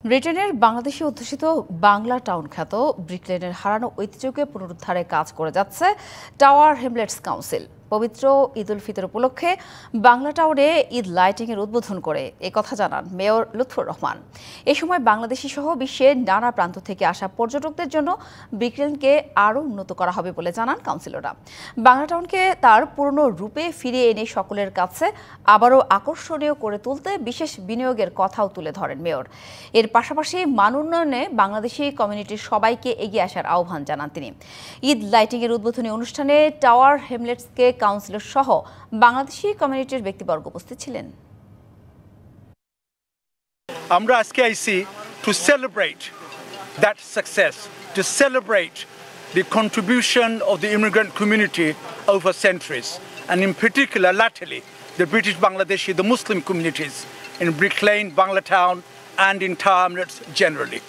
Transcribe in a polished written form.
ব্রিটেনের বাংলাদেশি অধ্যুষিত বাংলা টাউন খ্যাত ব্রিকলেনের হারানো ঐতিহ্যকে পুনরুদ্ধারে কাজ করে যাচ্ছে টাওয়ার হ্যামলেটস কাউন্সিল। পবিত্র ঈদ উল ফিতর উপলক্ষে বাংলা টাউনে ঈদ লাইটিংয়ের উদ্বোধন করে একথা জানান মেয়র লুৎফর রহমান। এ সময় বাংলাদেশি সহ বিশ্বের নানা প্রান্ত থেকে আসা পর্যটকদের জন্য ব্রিকলেনকে আরও উন্নত করা হবে বলে জানান কাউন্সিলররা। বাংলা টাউনকে তার পুরনো রূপে ফিরিয়ে এনে সকলের কাছে আবারও আকর্ষণীয় করে তুলতে বিশেষ বিনিয়োগের কথাও তুলে ধরেন মেয়র। এর পাশাপাশি মান উন্নয়নে বাংলাদেশি কমিউনিটির সবাইকে এগিয়ে আসার আহ্বান জানান তিনি। ঈদ লাইটিংয়ের উদ্বোধনী অনুষ্ঠানে টাওয়ার হ্যামলেটসকে কাউন্সিলর সহ বাংলাদেশি কমিউনিটির ব্যক্তিবর্গ উপস্থিত ছিলেন। আমরা আজকে আইছি to celebrate that success, to celebrate the contribution of the immigrant community over centuries, and in particular latterly the British Bangladeshi, the Muslim communities in Brick Lane, Bangla Town and in Tower Hamlets generally.